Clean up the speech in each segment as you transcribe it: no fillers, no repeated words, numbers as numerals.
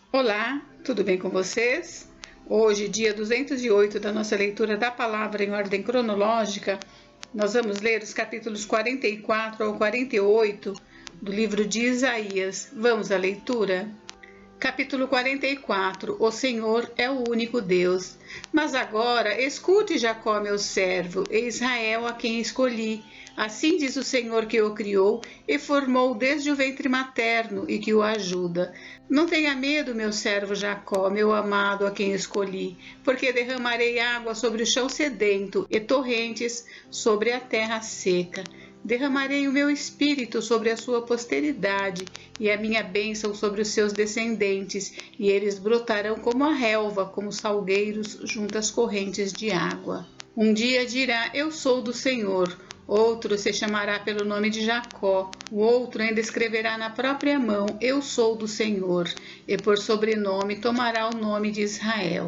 Olá, tudo bem com vocês? Hoje, dia 208 da nossa leitura da palavra em ordem cronológica, nós vamos ler os capítulos 44 ao 48 do livro de Isaías. Vamos à leitura? Capítulo 44. O Senhor é o único Deus. Mas agora escute, Jacó, meu servo, e Israel, a quem escolhi. Assim diz o Senhor que o criou e formou desde o ventre materno e que o ajuda. Não tenha medo, meu servo Jacó, meu amado, a quem escolhi, porque derramarei água sobre o chão sedento e torrentes sobre a terra seca. Derramarei o meu espírito sobre a sua posteridade e a minha bênção sobre os seus descendentes, e eles brotarão como a relva, como salgueiros junto às correntes de água. Um dia dirá: eu sou do Senhor. Outro se chamará pelo nome de Jacó. O outro ainda escreverá na própria mão: eu sou do Senhor, e por sobrenome tomará o nome de Israel.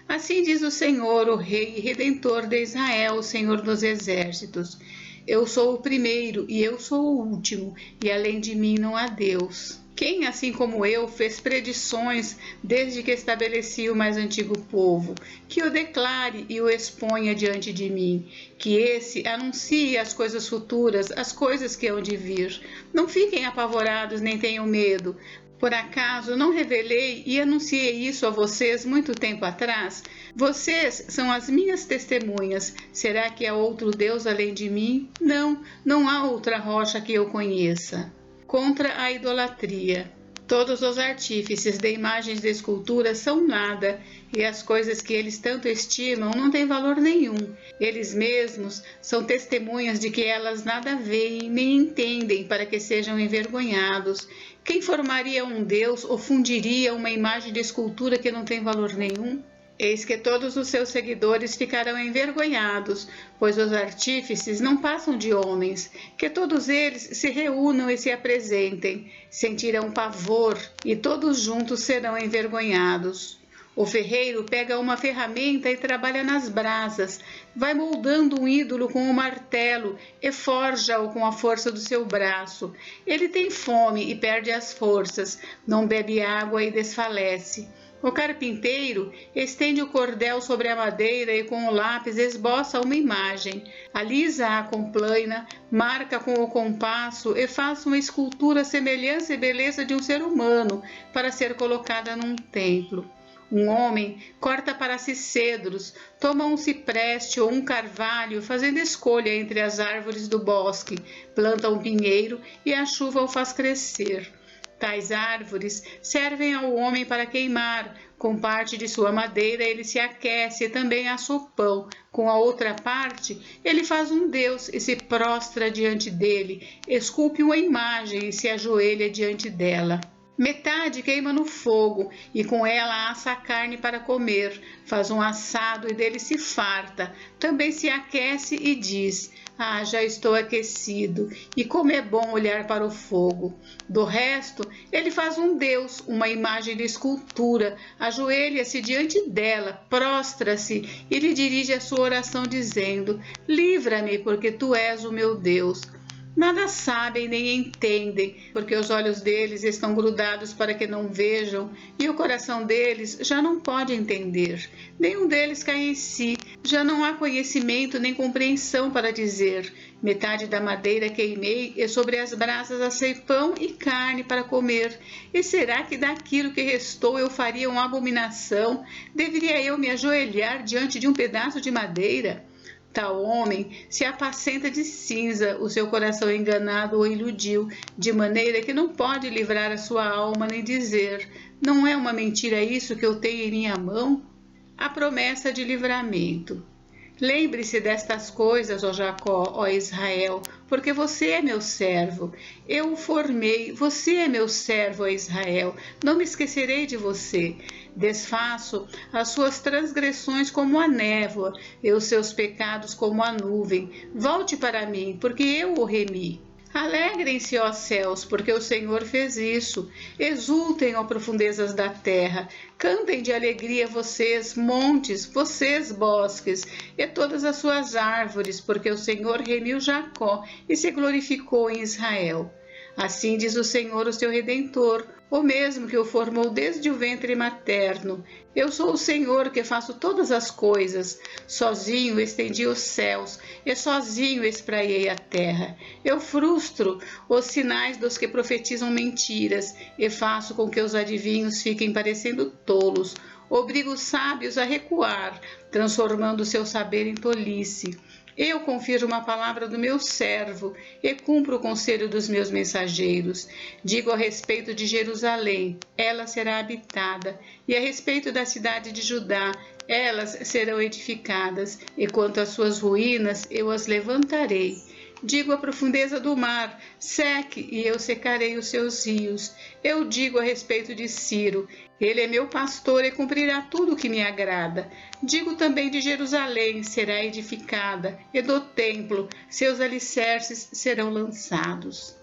Assim diz o Senhor, o Rei e Redentor de Israel, o Senhor dos Exércitos. Eu sou o primeiro e eu sou o último, e além de mim não há Deus. Quem, assim como eu, fez predições desde que estabeleci o mais antigo povo? Que o declare e o exponha diante de mim. Que esse anuncie as coisas futuras, as coisas que hão de vir. Não fiquem apavorados nem tenham medo. Por acaso não revelei e anunciei isso a vocês muito tempo atrás? Vocês são as minhas testemunhas. Será que há outro Deus além de mim? Não, não há outra rocha que eu conheça. Contra a idolatria. Todos os artífices de imagens de escultura são nada, e as coisas que eles tanto estimam não têm valor nenhum. Eles mesmos são testemunhas de que elas nada veem nem entendem para que sejam envergonhados. Quem formaria um Deus ou fundiria uma imagem de escultura que não tem valor nenhum? Eis que todos os seus seguidores ficarão envergonhados, pois os artífices não passam de homens. Que todos eles se reúnam e se apresentem, sentirão pavor e todos juntos serão envergonhados. O ferreiro pega uma ferramenta e trabalha nas brasas, vai moldando um ídolo com um martelo e forja-o com a força do seu braço. Ele tem fome e perde as forças, não bebe água e desfalece. O carpinteiro estende o cordel sobre a madeira e com o lápis esboça uma imagem. Alisa-a com plana, marca com o compasso e faz uma escultura à semelhança e beleza de um ser humano para ser colocada num templo. Um homem corta para si cedros, toma um cipreste ou um carvalho, fazendo escolha entre as árvores do bosque, planta um pinheiro e a chuva o faz crescer. Tais árvores servem ao homem para queimar. Com parte de sua madeira ele se aquece e também assa o pão. Com a outra parte ele faz um Deus e se prostra diante dele, esculpe uma imagem e se ajoelha diante dela. Metade queima no fogo e com ela assa a carne para comer, faz um assado e dele se farta, também se aquece e diz: ah, já estou aquecido, e como é bom olhar para o fogo. Do resto, ele faz um Deus, uma imagem de escultura, ajoelha-se diante dela, prostra-se e lhe dirige a sua oração dizendo: livra-me, porque tu és o meu Deus. Nada sabem nem entendem, porque os olhos deles estão grudados para que não vejam, e o coração deles já não pode entender. Nenhum deles cai em si, já não há conhecimento nem compreensão para dizer: metade da madeira queimei, e sobre as brasas assei pão e carne para comer. E será que daquilo que restou eu faria uma abominação? Deveria eu me ajoelhar diante de um pedaço de madeira? Tal homem se apacenta de cinza, o seu coração enganado o iludiu, de maneira que não pode livrar a sua alma nem dizer: não é uma mentira isso que eu tenho em minha mão? A promessa de livramento. Lembre-se destas coisas, ó Jacó, ó Israel, porque você é meu servo. Eu o formei, você é meu servo, ó Israel. Não me esquecerei de você. Desfaço as suas transgressões como a névoa e os seus pecados como a nuvem. Volte para mim, porque eu o remi. Alegrem-se, ó céus, porque o Senhor fez isso. Exultem, ó profundezas da terra. Cantem de alegria vocês, montes, vocês, bosques, e todas as suas árvores, porque o Senhor remiu Jacó e se glorificou em Israel. Assim diz o Senhor, o seu Redentor, o mesmo que o formou desde o ventre materno. Eu sou o Senhor que faço todas as coisas. Sozinho estendi os céus e sozinho espraiei a terra. Eu frustro os sinais dos que profetizam mentiras e faço com que os adivinhos fiquem parecendo tolos. Obrigo os sábios a recuar, transformando seu saber em tolice. Eu confirmo a palavra do meu servo e cumpro o conselho dos meus mensageiros. Digo a respeito de Jerusalém, ela será habitada, e a respeito da cidade de Judá, elas serão edificadas, e quanto às suas ruínas, eu as levantarei. Digo à profundeza do mar, seque, e eu secarei os seus rios. Eu digo a respeito de Ciro, ele é meu pastor e cumprirá tudo o que me agrada. Digo também de Jerusalém, será edificada, e do templo, seus alicerces serão lançados.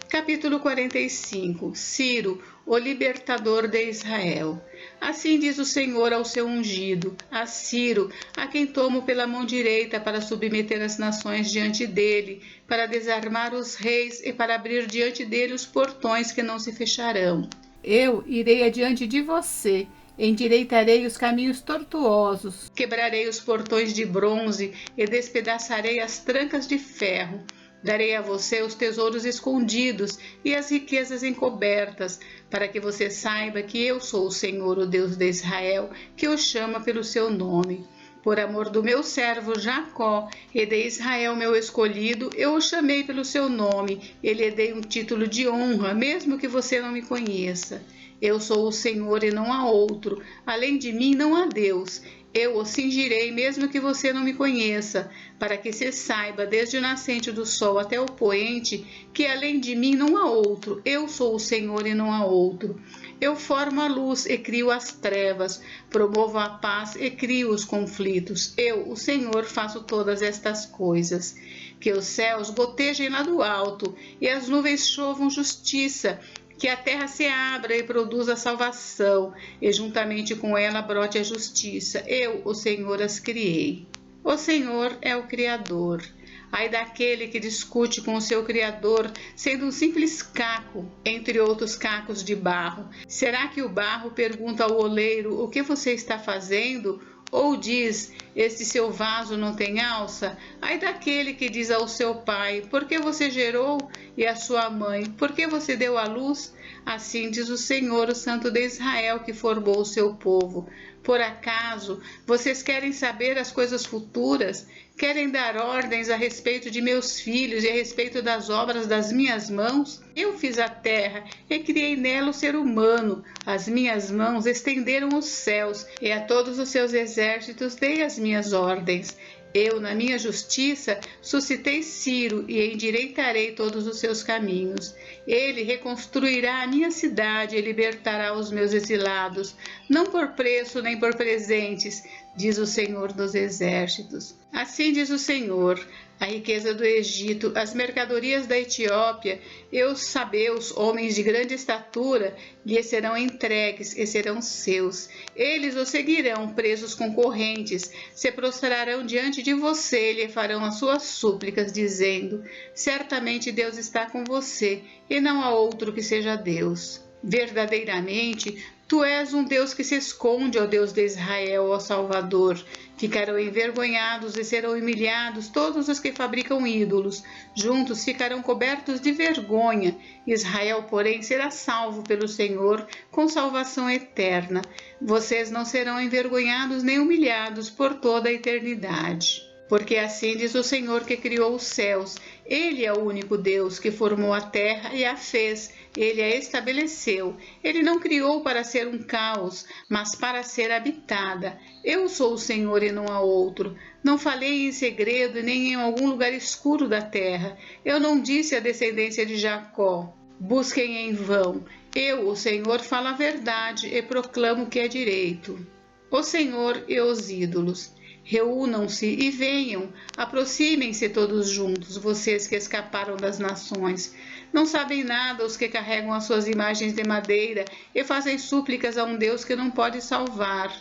Capítulo 45. Ciro, o libertador de Israel. Assim diz o Senhor ao seu ungido, a Ciro, a quem tomo pela mão direita para submeter as nações diante dele, para desarmar os reis e para abrir diante dele os portões que não se fecharão. Eu irei adiante de você, endireitarei os caminhos tortuosos, quebrarei os portões de bronze e despedaçarei as trancas de ferro. Darei a você os tesouros escondidos e as riquezas encobertas, para que você saiba que eu sou o Senhor, o Deus de Israel, que o chama pelo seu nome. Por amor do meu servo Jacó e de Israel, meu escolhido, eu o chamei pelo seu nome e lhe dei um título de honra, mesmo que você não me conheça. Eu sou o Senhor e não há outro, além de mim não há Deus. Eu o cingirei, mesmo que você não me conheça, para que se saiba, desde o nascente do sol até o poente, que além de mim não há outro. Eu sou o Senhor e não há outro. Eu formo a luz e crio as trevas, promovo a paz e crio os conflitos. Eu, o Senhor, faço todas estas coisas. Que os céus gotejem lá do alto e as nuvens chovam justiça, que a terra se abra e produza salvação, e juntamente com ela brote a justiça. Eu, o Senhor, as criei. O Senhor é o Criador. Ai daquele que discute com o seu Criador, sendo um simples caco, entre outros cacos de barro. Será que o barro pergunta ao oleiro: o que você está fazendo? Ou diz: este seu vaso não tem alça? Ai daquele que diz ao seu pai: por que você gerou? E à sua mãe: por que você deu à luz? Assim diz o Senhor, o Santo de Israel, que formou o seu povo. Por acaso vocês querem saber as coisas futuras? Querem dar ordens a respeito de meus filhos e a respeito das obras das minhas mãos? Eu fiz a terra e criei nela o ser humano. As minhas mãos estenderam os céus e a todos os seus exércitos dei as minhas ordens. Eu, na minha justiça, suscitei Ciro e endireitarei todos os seus caminhos. Ele reconstruirá a minha cidade e libertará os meus exilados, não por preço nem por presentes, diz o Senhor dos Exércitos. Assim diz o Senhor: a riqueza do Egito, as mercadorias da Etiópia e os sabeus, homens de grande estatura, lhes serão entregues e serão seus. Eles o seguirão presos com correntes, se prostrarão diante de você e lhe farão as suas súplicas, dizendo: certamente Deus está com você e não há outro que seja Deus. Verdadeiramente, tu és um Deus que se esconde, ó Deus de Israel, ó Salvador. Ficarão envergonhados e serão humilhados todos os que fabricam ídolos. Juntos ficarão cobertos de vergonha. Israel, porém, será salvo pelo Senhor com salvação eterna. Vocês não serão envergonhados nem humilhados por toda a eternidade. Porque assim diz o Senhor que criou os céus. Ele é o único Deus que formou a terra e a fez. Ele a estabeleceu. Ele não criou para ser um caos, mas para ser habitada. Eu sou o Senhor e não há outro. Não falei em segredo e nem em algum lugar escuro da terra. Eu não disse à descendência de Jacó: busquem em vão. Eu, o Senhor, falo a verdade e proclamo que é direito. O Senhor e os ídolos. Reúnam-se e venham, aproximem-se todos juntos, vocês que escaparam das nações. Não sabem nada os que carregam as suas imagens de madeira e fazem súplicas a um Deus que não pode salvar.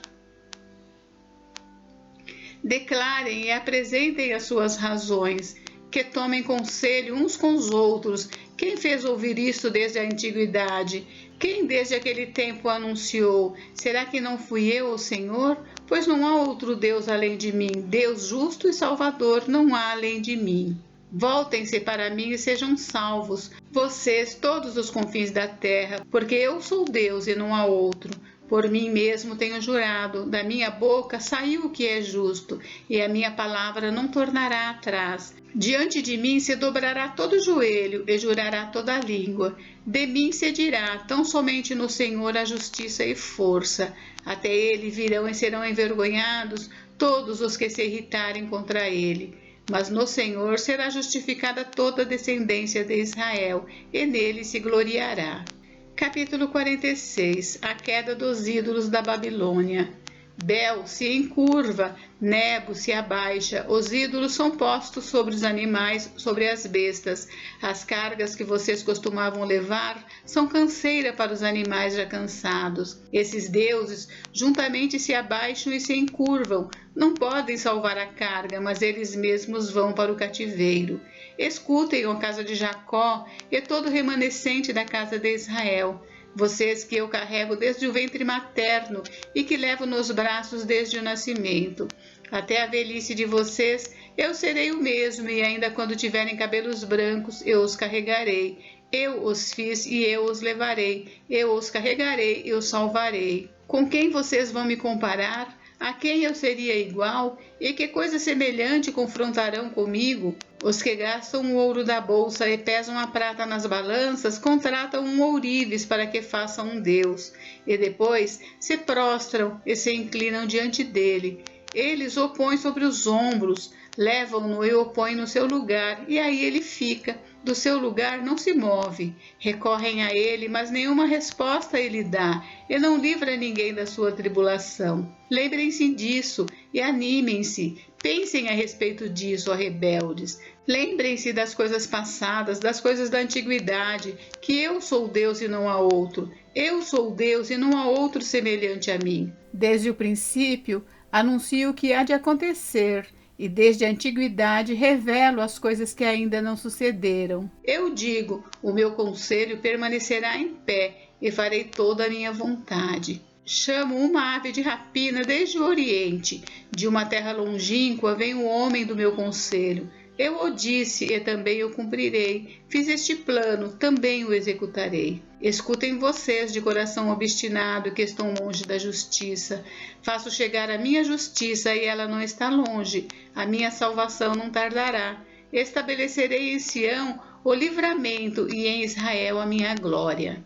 Declarem e apresentem as suas razões, que tomem conselho uns com os outros, Quem fez ouvir isto desde a antiguidade? Quem desde aquele tempo anunciou? Será que não fui eu, o Senhor? Pois não há outro Deus além de mim, Deus justo e salvador não há além de mim. Voltem-se para mim e sejam salvos, vocês, todos os confins da terra, porque eu sou Deus e não há outro. Por mim mesmo tenho jurado, da minha boca saiu o que é justo, e a minha palavra não tornará atrás. Diante de mim se dobrará todo joelho e jurará toda língua. De mim se dirá, tão somente no Senhor há justiça e força. Até ele virão e serão envergonhados todos os que se irritarem contra ele. Mas no Senhor será justificada toda a descendência de Israel, e nele se gloriará. Capítulo 46. A queda dos ídolos da Babilônia. Bel se encurva, Nebo se abaixa, os ídolos são postos sobre os animais, sobre as bestas. As cargas que vocês costumavam levar são canseira para os animais já cansados. Esses deuses juntamente se abaixam e se encurvam. Não podem salvar a carga, mas eles mesmos vão para o cativeiro. Escutem, ó casa de Jacó, e todo o remanescente da casa de Israel. Vocês que eu carrego desde o ventre materno e que levo nos braços desde o nascimento. Até a velhice de vocês eu serei o mesmo, e ainda quando tiverem cabelos brancos eu os carregarei. Eu os fiz e eu os levarei. Eu os carregarei e os salvarei. Com quem vocês vão me comparar? A quem eu seria igual? E que coisa semelhante confrontarão comigo? Os que gastam o ouro da bolsa e pesam a prata nas balanças, contratam um ourives para que faça um deus, e depois se prostram e se inclinam diante dele. Eles o põem sobre os ombros, levam-no e o põem no seu lugar, e aí ele fica. Do seu lugar não se move. Recorrem a ele, mas nenhuma resposta ele dá, e não livra ninguém da sua tribulação. Lembrem-se disso e animem-se. Pensem a respeito disso, ó rebeldes. Lembrem-se das coisas passadas, das coisas da antiguidade, que eu sou Deus e não há outro. Eu sou Deus e não há outro semelhante a mim. Desde o princípio, anuncio o que há de acontecer, e desde a antiguidade revelo as coisas que ainda não sucederam. Eu digo, o meu conselho permanecerá em pé, e farei toda a minha vontade. Chamo uma ave de rapina desde o Oriente, de uma terra longínqua vem o homem do meu conselho. Eu o disse e também o cumprirei. Fiz este plano, também o executarei. Escutem vocês de coração obstinado que estão longe da justiça. Faço chegar a minha justiça e ela não está longe. A minha salvação não tardará. Estabelecerei em Sião o livramento e em Israel a minha glória.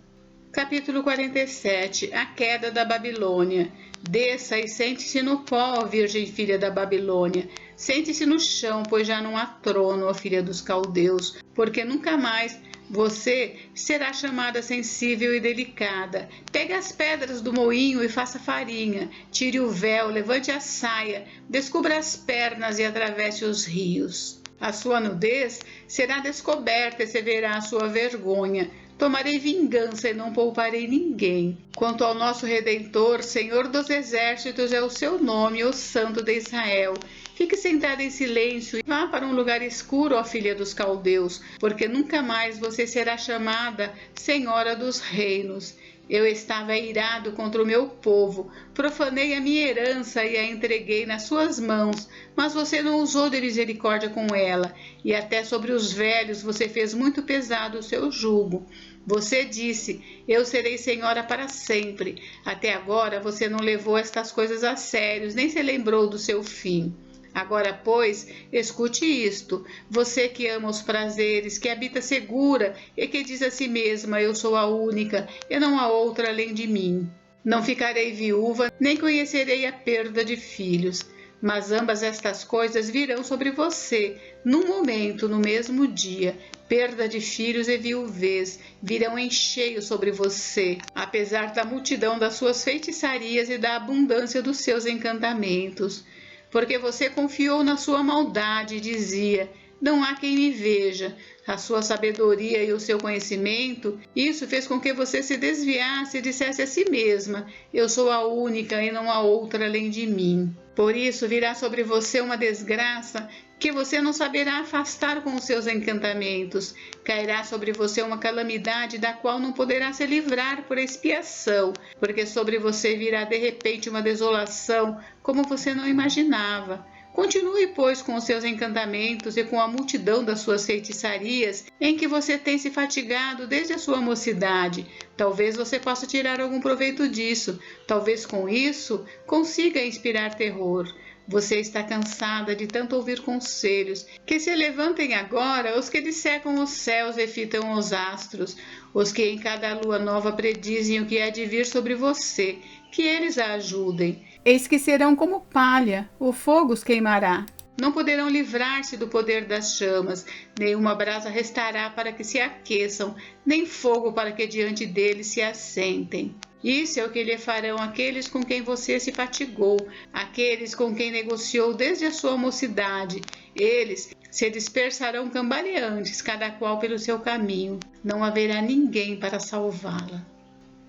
Capítulo 47. A queda da Babilônia. Desça e sente-se no pó, ó Virgem filha da Babilônia. Sente-se no chão, pois já não há trono, ó filha dos caldeus, porque nunca mais você será chamada sensível e delicada. Pegue as pedras do moinho e faça farinha. Tire o véu, levante a saia, descubra as pernas e atravesse os rios. A sua nudez será descoberta e se verá a sua vergonha. Tomarei vingança e não pouparei ninguém. Quanto ao nosso Redentor, Senhor dos Exércitos é o seu nome, o Santo de Israel. Fique sentada em silêncio e vá para um lugar escuro, ó filha dos caldeus, porque nunca mais você será chamada Senhora dos Reinos. Eu estava irado contra o meu povo, profanei a minha herança e a entreguei nas suas mãos, mas você não usou de misericórdia com ela, e até sobre os velhos você fez muito pesado o seu jugo. Você disse, eu serei senhora para sempre. Até agora você não levou estas coisas a sério, nem se lembrou do seu fim. Agora, pois, escute isto, você que ama os prazeres, que habita segura e que diz a si mesma, eu sou a única e não há outra além de mim. Não ficarei viúva, nem conhecerei a perda de filhos, mas ambas estas coisas virão sobre você, num momento, no mesmo dia. Perda de filhos e viuvez virão em cheio sobre você, apesar da multidão das suas feitiçarias e da abundância dos seus encantamentos. Porque você confiou na sua maldade e dizia, não há quem me veja. A sua sabedoria e o seu conhecimento, isso fez com que você se desviasse e dissesse a si mesma, eu sou a única e não há outra além de mim. Por isso virá sobre você uma desgraça que você não saberá afastar com os seus encantamentos. Cairá sobre você uma calamidade da qual não poderá se livrar por expiação, porque sobre você virá de repente uma desolação como você não imaginava. Continue, pois, com os seus encantamentos e com a multidão das suas feitiçarias, em que você tem se fatigado desde a sua mocidade. Talvez você possa tirar algum proveito disso. Talvez com isso consiga inspirar terror. Você está cansada de tanto ouvir conselhos. Que se levantem agora os que dissecam os céus e fitam os astros, os que em cada lua nova predizem o que há de vir sobre você. Que eles a ajudem. Eis que serão como palha, o fogo os queimará. Não poderão livrar-se do poder das chamas, nenhuma brasa restará para que se aqueçam, nem fogo para que diante deles se assentem. Isso é o que lhe farão aqueles com quem você se fatigou, aqueles com quem negociou desde a sua mocidade. Eles se dispersarão cambaleantes, cada qual pelo seu caminho. Não haverá ninguém para salvá-la.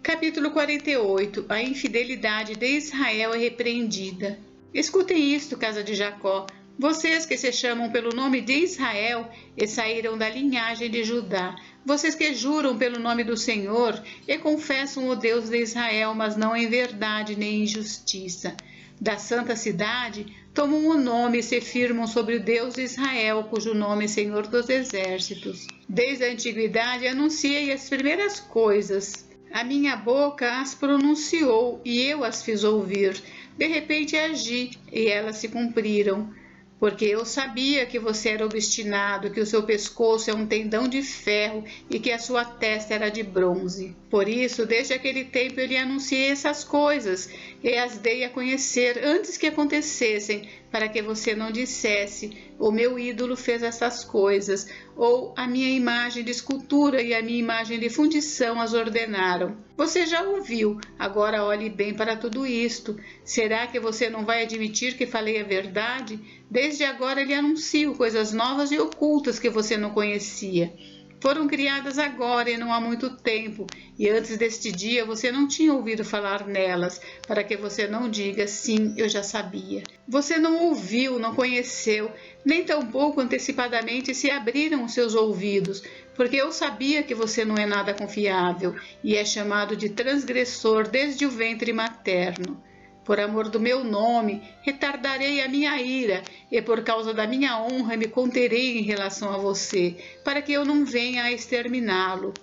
Capítulo 48. A infidelidade de Israel é repreendida. Escutem isto, casa de Jacó. Vocês que se chamam pelo nome de Israel e saíram da linhagem de Judá. Vocês que juram pelo nome do Senhor e confessam o Deus de Israel, mas não em verdade nem em justiça. Da santa cidade tomam o nome e se firmam sobre o Deus de Israel, cujo nome é Senhor dos Exércitos. Desde a antiguidade anunciei as primeiras coisas. A minha boca as pronunciou e eu as fiz ouvir. De repente agi e elas se cumpriram. Porque eu sabia que você era obstinado, que o seu pescoço é um tendão de ferro e que a sua testa era de bronze. Por isso, desde aquele tempo eu lhe anunciei essas coisas e as dei a conhecer antes que acontecessem, para que você não dissesse: o meu ídolo fez essas coisas, ou a minha imagem de escultura e a minha imagem de fundição as ordenaram. Você já ouviu, agora olhe bem para tudo isto. Será que você não vai admitir que falei a verdade? Desde agora lhe anuncio coisas novas e ocultas que você não conhecia. Foram criadas agora e não há muito tempo, e antes deste dia você não tinha ouvido falar nelas, para que você não diga: sim, eu já sabia. Você não ouviu, não conheceu, nem tampouco antecipadamente se abriram os seus ouvidos, porque eu sabia que você não é nada confiável, e é chamado de transgressor desde o ventre materno. Por amor do meu nome, retardarei a minha ira, e por causa da minha honra me conterei em relação a você, para que eu não venha a exterminá-lo.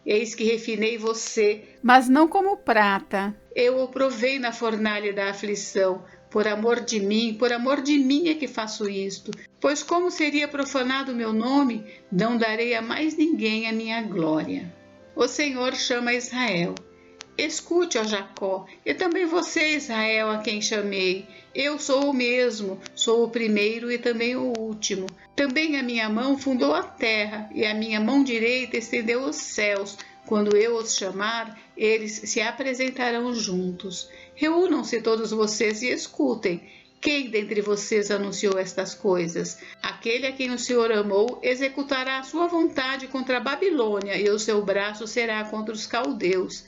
Eis que refinei você, mas não como prata. Eu o provei na fornalha da aflição. Por amor de mim é que faço isto. Pois como seria profanado o meu nome, não darei a mais ninguém a minha glória. O Senhor chama Israel. Escute, ó Jacó, e também você, Israel, a quem chamei. Eu sou o mesmo, sou o primeiro e também o último. Também a minha mão fundou a terra, e a minha mão direita estendeu os céus. Quando eu os chamar, eles se apresentarão juntos. Reúnam-se todos vocês e escutem. Quem dentre vocês anunciou estas coisas? Aquele a quem o Senhor amou executará a sua vontade contra a Babilônia, e o seu braço será contra os caldeus.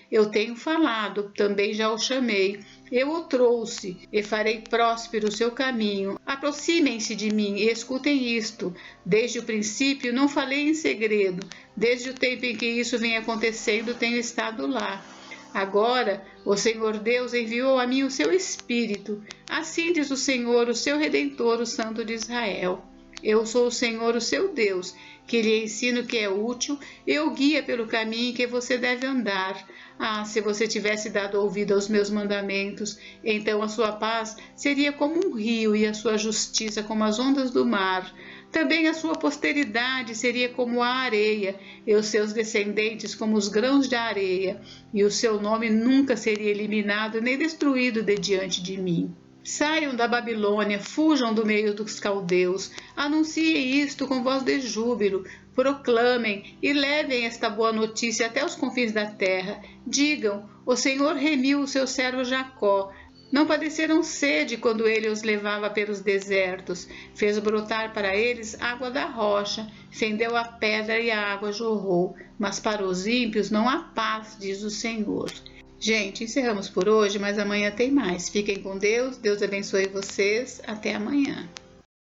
Eu tenho falado, também já o chamei. Eu o trouxe e farei próspero o seu caminho. Aproximem-se de mim e escutem isto. Desde o princípio não falei em segredo. Desde o tempo em que isso vem acontecendo, tenho estado lá. Agora, o Senhor Deus enviou a mim o seu Espírito. Assim diz o Senhor, o seu Redentor, o Santo de Israel. Eu sou o Senhor, o seu Deus, que lhe ensino o que é útil e o guia pelo caminho que você deve andar. Ah, se você tivesse dado ouvido aos meus mandamentos, então a sua paz seria como um rio e a sua justiça como as ondas do mar. Também a sua posteridade seria como a areia, e os seus descendentes como os grãos de areia, e o seu nome nunca seria eliminado nem destruído de diante de mim. Saiam da Babilônia, fujam do meio dos caldeus, anunciem isto com voz de júbilo, proclamem e levem esta boa notícia até os confins da terra. Digam: o Senhor remiu o seu servo Jacó. Não padeceram sede quando ele os levava pelos desertos. Fez brotar para eles água da rocha, fendeu a pedra e a água jorrou. Mas para os ímpios não há paz, diz o Senhor. Gente, encerramos por hoje, mas amanhã tem mais. Fiquem com Deus, Deus abençoe vocês. Até amanhã.